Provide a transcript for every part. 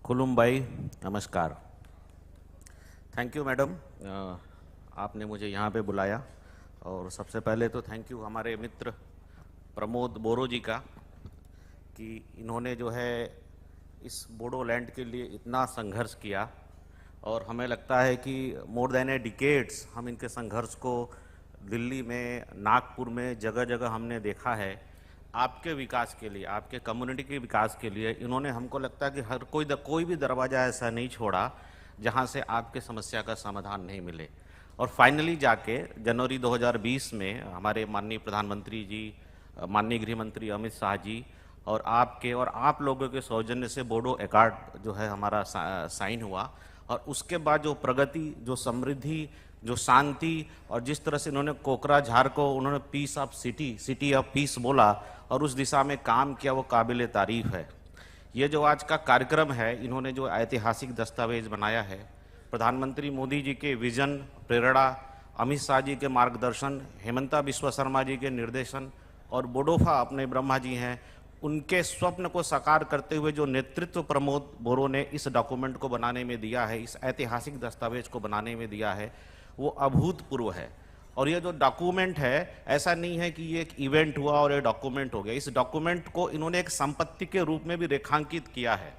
कुलुम भाई, नमस्कार। Thank you madam, आपने मुझे यहाँ पे बुलाया। और सबसे पहले तो थैंक यू हमारे मित्र प्रमोद बोरो जी का कि इन्होंने जो है इस बोडोलैंड के लिए इतना संघर्ष किया। और हमें लगता है कि मोर देन ए डिकेड्स हम इनके संघर्ष को दिल्ली में, नागपुर में, जगह जगह हमने देखा है। आपके विकास के लिए, आपके कम्युनिटी के विकास के लिए इन्होंने, हमको लगता है कि हर कोई भी दरवाज़ा ऐसा नहीं छोड़ा जहां से आपके समस्या का समाधान नहीं मिले। और फाइनली जाके जनवरी 2020 में हमारे माननीय प्रधानमंत्री जी, माननीय गृह मंत्री अमित शाह जी और आपके और आप लोगों के सौजन्य से बोडो अकॉर्ड जो है हमारा साइन हुआ। और उसके बाद जो प्रगति, जो समृद्धि, जो शांति, और जिस तरह से इन्होंने कोकराझार को उन्होंने peace of city of peace बोला और उस दिशा में काम किया, वो काबिल तारीफ है। ये जो आज का कार्यक्रम है, इन्होंने जो ऐतिहासिक दस्तावेज बनाया है, प्रधानमंत्री मोदी जी के विजन, प्रेरणा, अमित शाह जी के मार्गदर्शन, हेमंता बिस्वा शर्मा जी के निर्देशन और बोडोफा अपने ब्रह्मा जी हैं, उनके स्वप्न को साकार करते हुए जो नेतृत्व प्रमोद बोरो ने इस डॉक्यूमेंट को बनाने में दिया है, इस ऐतिहासिक दस्तावेज को बनाने में दिया है, वो अभूतपूर्व है। और ये जो डॉक्यूमेंट है, ऐसा नहीं है कि ये एक इवेंट हुआ और ये डॉक्यूमेंट हो गया। इस डॉक्यूमेंट को इन्होंने एक संपत्ति के रूप में भी रेखांकित किया है।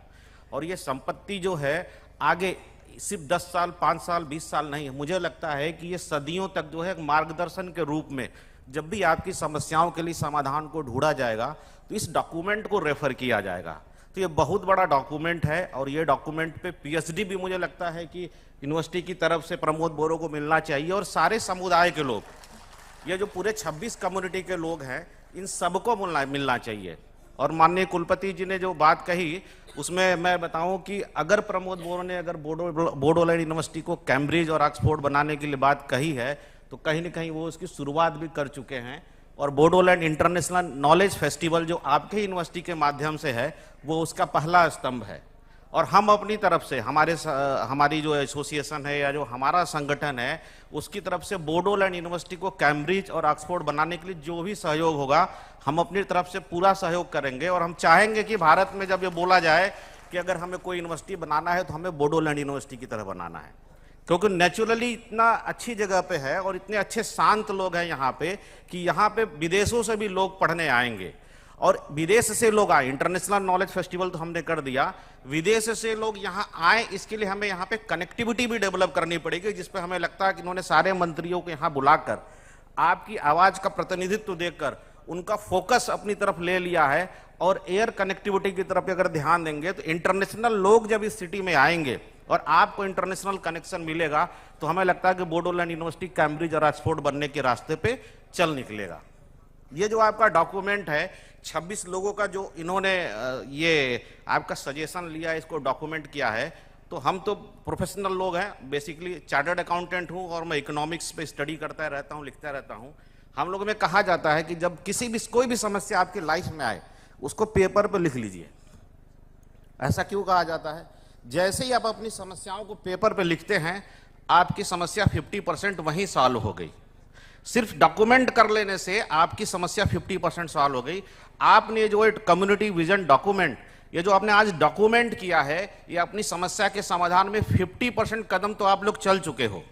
और ये संपत्ति जो है आगे सिर्फ 10 साल, 5 साल, 20 साल नहीं, मुझे लगता है कि ये सदियों तक जो है एक मार्गदर्शन के रूप में, जब भी आपकी समस्याओं के लिए समाधान को ढूंढा जाएगा तो इस डॉक्यूमेंट को रेफर किया जाएगा। तो ये बहुत बड़ा डॉक्यूमेंट है। और ये डॉक्यूमेंट पे पीएचडी भी मुझे लगता है कि यूनिवर्सिटी की तरफ से प्रमोद बोरो को मिलना चाहिए। और सारे समुदाय के लोग, ये जो पूरे 26 कम्युनिटी के लोग हैं, इन सबको मिलना चाहिए। और माननीय कुलपति जी ने जो बात कही, उसमें मैं बताऊं कि अगर प्रमोद बोरो ने अगर बोडोलैंड यूनिवर्सिटी को कैम्ब्रिज और ऑक्सफोर्ड बनाने के लिए बात कही है, तो कहीं ना कहीं वो उसकी शुरुआत भी कर चुके हैं। और बोडोलैंड इंटरनेशनल नॉलेज फेस्टिवल जो आपके यूनिवर्सिटी के माध्यम से है, वो उसका पहला स्तंभ है। और हम अपनी तरफ से, हमारी जो एसोसिएशन है या जो हमारा संगठन है, उसकी तरफ से बोडोलैंड यूनिवर्सिटी को कैम्ब्रिज और ऑक्सफोर्ड बनाने के लिए जो भी सहयोग होगा, हम अपनी तरफ से पूरा सहयोग करेंगे। और हम चाहेंगे कि भारत में जब ये बोला जाए कि अगर हमें कोई यूनिवर्सिटी बनाना है तो हमें बोडोलैंड यूनिवर्सिटी की तरह बनाना है, क्योंकि नेचुरली इतना अच्छी जगह पे है और इतने अच्छे शांत लोग हैं यहाँ पे कि यहाँ पे विदेशों से भी लोग पढ़ने आएंगे। और विदेश से लोग आए, इंटरनेशनल नॉलेज फेस्टिवल तो हमने कर दिया, विदेश से लोग यहाँ आए, इसके लिए हमें यहाँ पे कनेक्टिविटी भी डेवलप करनी पड़ेगी, जिसपे हमें लगता है कि इन्होंने सारे मंत्रियों को यहाँ बुलाकर आपकी आवाज का प्रतिनिधित्व देकर उनका फोकस अपनी तरफ ले लिया है। और एयर कनेक्टिविटी की तरफ अगर ध्यान देंगे तो इंटरनेशनल लोग जब इस सिटी में आएंगे और आपको इंटरनेशनल कनेक्शन मिलेगा, तो हमें लगता है कि बोडोलैंड यूनिवर्सिटी कैम्ब्रिज और ऑक्सफोर्ड बनने के रास्ते पे चल निकलेगा। ये जो आपका डॉक्यूमेंट है, 26 लोगों का जो इन्होंने ये आपका सजेशन लिया, इसको डॉक्यूमेंट किया है, तो हम तो प्रोफेशनल लोग हैं, बेसिकली चार्टर्ड अकाउंटेंट हूं और मैं इकोनॉमिक्स पे स्टडी करता रहता हूं, लिखता रहता हूं। हम लोगों में कहा जाता है कि जब कोई भी समस्या आपकी लाइफ में आए, उसको पेपर पे लिख लीजिए। ऐसा क्यों कहा जाता है? जैसे ही आप अपनी समस्याओं को पेपर पे लिखते हैं, आपकी समस्या 50% वहीं सॉल्व हो गई। सिर्फ डॉक्यूमेंट कर लेने से आपकी समस्या 50% सॉल्व हो गई। आपने जो एक कम्युनिटी विजन डॉक्यूमेंट, ये जो आपने आज डॉक्यूमेंट किया है, ये अपनी समस्या के समाधान में 50% कदम तो आप लोग चल चुके हो।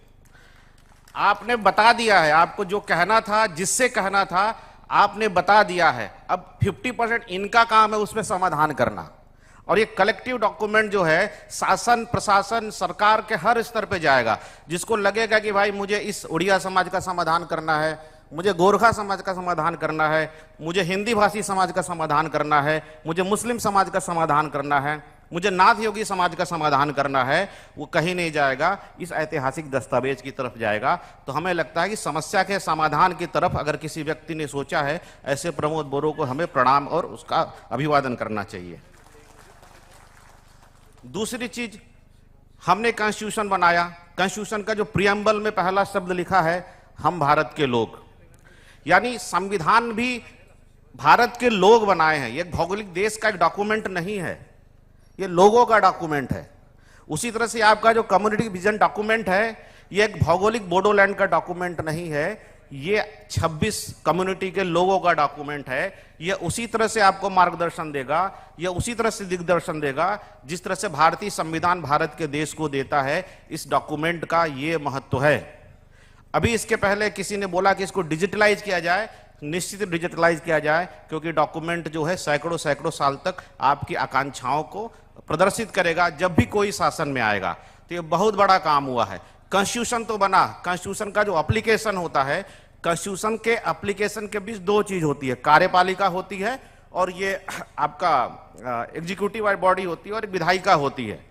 आपने बता दिया है, आपको जो कहना था, जिससे कहना था, आपने बता दिया है। अब 50% इनका काम है उसमें समाधान करना। और ये कलेक्टिव डॉक्यूमेंट जो है शासन, प्रशासन, सरकार के हर स्तर पे जाएगा। जिसको लगेगा कि भाई मुझे इस उड़िया समाज का समाधान करना है, मुझे गोरखा समाज का समाधान करना है, मुझे हिंदी भाषी समाज का समाधान करना है, मुझे मुस्लिम समाज का समाधान करना है, मुझे नाथ योगी समाज का समाधान करना है, वो कहीं नहीं जाएगा, इस ऐतिहासिक दस्तावेज की तरफ जाएगा। तो हमें लगता है कि समस्या के समाधान की तरफ अगर किसी व्यक्ति ने सोचा है, ऐसे प्रमोद बोरो को हमें प्रणाम और उसका अभिवादन करना चाहिए। दूसरी चीज, हमने कॉन्स्टिट्यूशन बनाया। कॉन्स्टिट्यूशन का जो प्रियम्बल में पहला शब्द लिखा है, हम भारत के लोग, यानी संविधान भी भारत के लोग बनाए हैं। ये भौगोलिक देश का एक डॉक्यूमेंट नहीं है, ये लोगों का डॉक्यूमेंट है। उसी तरह से आपका जो कम्युनिटी विजन डॉक्यूमेंट है, ये एक भौगोलिक बोडोलैंड का डॉक्यूमेंट नहीं है, ये 26 कम्युनिटी के लोगों का डॉक्यूमेंट है। ये उसी तरह से आपको मार्गदर्शन देगा, ये उसी तरह से दिग्दर्शन देगा जिस तरह से भारतीय संविधान भारत के देश को देता है। इस डॉक्यूमेंट का ये महत्व है। अभी इसके पहले किसी ने बोला कि इसको डिजिटलाइज किया जाए, निश्चित डिजिटलाइज किया जाए, क्योंकि डॉक्यूमेंट जो है सैकड़ों सैकड़ों साल तक आपकी आकांक्षाओं को प्रदर्शित करेगा जब भी कोई शासन में आएगा। तो ये बहुत बड़ा काम हुआ है। कॉन्स्टिट्यूशन तो बना, कॉन्स्टिट्यूशन का जो एप्लीकेशन होता है, कॉन्स्टिट्यूशन के एप्लीकेशन के बीच दो चीज होती है, कार्यपालिका होती है और ये आपका एग्जीक्यूटिव बॉडी होती है और विधायिका होती है।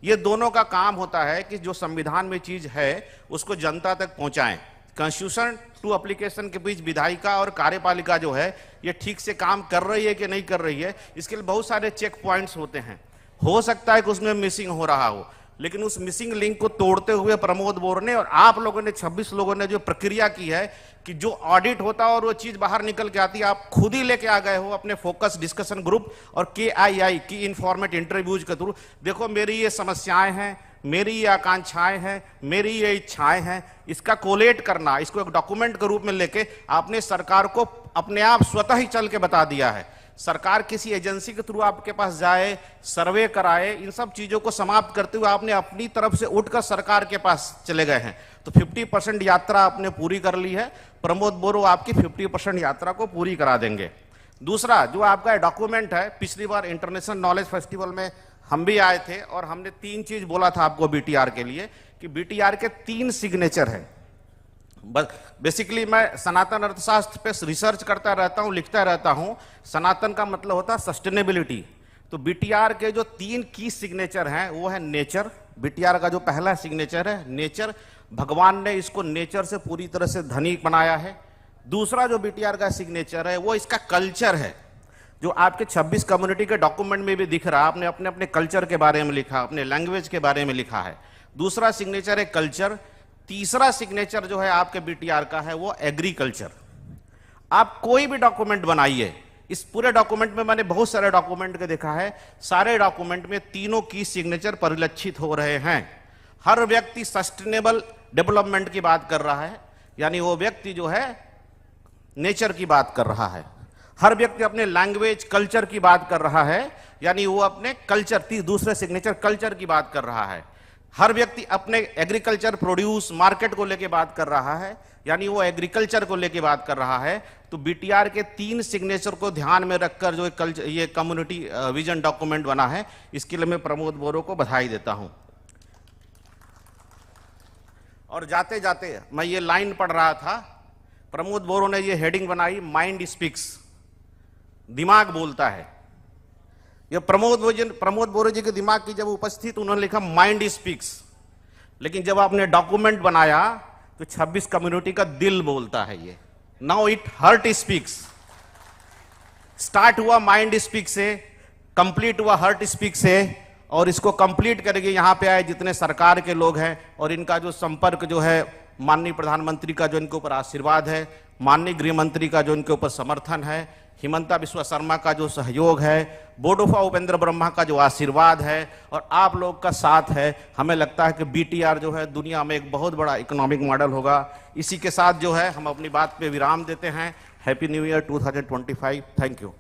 ये दोनों का काम होता है कि जो संविधान में चीज है उसको जनता तक पहुंचाएं। कॉन्स्टिट्यूशन टू एप्लीकेशन के बीच विधायिका और कार्यपालिका जो है ये ठीक से काम कर रही है कि नहीं कर रही है, इसके लिए बहुत सारे चेक पॉइंट्स होते हैं। हो सकता है कि उसमें मिसिंग हो रहा हो, लेकिन उस मिसिंग लिंक को तोड़ते हुए प्रमोद बोरो ने और आप लोगों ने 26 लोगों ने जो प्रक्रिया की है कि जो ऑडिट होता है और वो चीज बाहर निकल के आती है, आप खुद ही लेके आ गए हो अपने फोकस डिस्कशन ग्रुप और KII की इन्फॉर्मेट इंटरव्यूज के थ्रू। देखो मेरी ये समस्याएं हैं, मेरी ये आकांक्षाएं हैं, मेरी ये इच्छाएं हैं, इसका कोलेट करना, इसको एक डॉक्यूमेंट के रूप में लेके आपने सरकार को अपने आप स्वतः ही चल के बता दिया है। सरकार किसी एजेंसी के थ्रू आपके पास जाए, सर्वे कराए, इन सब चीजों को समाप्त करते हुए आपने अपनी तरफ से उठकर सरकार के पास चले गए हैं। तो 50% यात्रा आपने पूरी कर ली है। प्रमोद बोरो आपकी 50% यात्रा को पूरी करा देंगे। दूसरा जो आपका डॉक्यूमेंट है, पिछली बार इंटरनेशनल नॉलेज फेस्टिवल में हम भी आए थे और हमने 3 चीज बोला था आपको BTR के लिए कि BTR के 3 सिग्नेचर है। बेसिकली मैं सनातन अर्थशास्त्र पे रिसर्च करता रहता हूं, लिखता रहता हूं। सनातन का मतलब होता है सस्टेनेबिलिटी। तो BTR के जो 3 की सिग्नेचर हैं वो है नेचर। BTR का जो पहला सिग्नेचर है नेचर, भगवान ने इसको नेचर से पूरी तरह से धनी बनाया है। दूसरा जो BTR का सिग्नेचर है वो इसका कल्चर है, जो आपके 26 कम्युनिटी के डॉक्यूमेंट में भी दिख रहा है। आपने अपने अपने कल्चर के बारे में लिखा, अपने लैंग्वेज के बारे में लिखा है। दूसरा सिग्नेचर है कल्चर। तीसरा सिग्नेचर जो है आपके BTR का है वो एग्रीकल्चर। आप कोई भी डॉक्यूमेंट बनाइए, इस पूरे डॉक्यूमेंट में मैंने बहुत सारे डॉक्यूमेंट के देखा है, सारे डॉक्यूमेंट में तीनों की सिग्नेचर परिलक्षित हो रहे हैं। हर व्यक्ति सस्टेनेबल डेवलपमेंट की बात कर रहा है, यानी वो व्यक्ति जो है नेचर की बात कर रहा है। हर व्यक्ति अपने लैंग्वेज कल्चर की बात कर रहा है, यानी वो अपने कल्चर, दूसरे सिग्नेचर कल्चर की बात कर रहा है। हर व्यक्ति अपने एग्रीकल्चर प्रोड्यूस मार्केट को लेके बात कर रहा है, यानी वो एग्रीकल्चर को लेके बात कर रहा है। तो BTR के 3 सिग्नेचर को ध्यान में रखकर जो ये कम्युनिटी विजन डॉक्यूमेंट बना है, इसके लिए मैं प्रमोद बोरो को बधाई देता हूं। और जाते जाते मैं ये लाइन पढ़ रहा था, प्रमोद बोरो ने ये हेडिंग बनाई, माइंड स्पीक्स, दिमाग बोलता है। ये प्रमोद बोरो जी के दिमाग की जब उपस्थित, उन्होंने लिखा माइंड स्पीक्स। लेकिन जब आपने डॉक्यूमेंट बनाया तो 26 कम्युनिटी का दिल बोलता है ये। Now it heart speaks. Start हुआ माइंड स्पीक से, कंप्लीट हुआ हार्ट स्पीक से, और इसको कंप्लीट करके यहां पे आए जितने सरकार के लोग हैं और इनका जो संपर्क जो है, माननीय प्रधानमंत्री का जो इनके ऊपर आशीर्वाद है, माननीय गृह मंत्री का जो इनके ऊपर समर्थन है, हिमंता बिस्वा शर्मा का जो सहयोग है, बोडोफा उपेंद्र ब्रह्मा का जो आशीर्वाद है और आप लोग का साथ है, हमें लगता है कि BTR जो है दुनिया में एक बहुत बड़ा इकोनॉमिक मॉडल होगा। इसी के साथ जो है हम अपनी बात पे विराम देते हैं। Happy new year 2025। Thank you.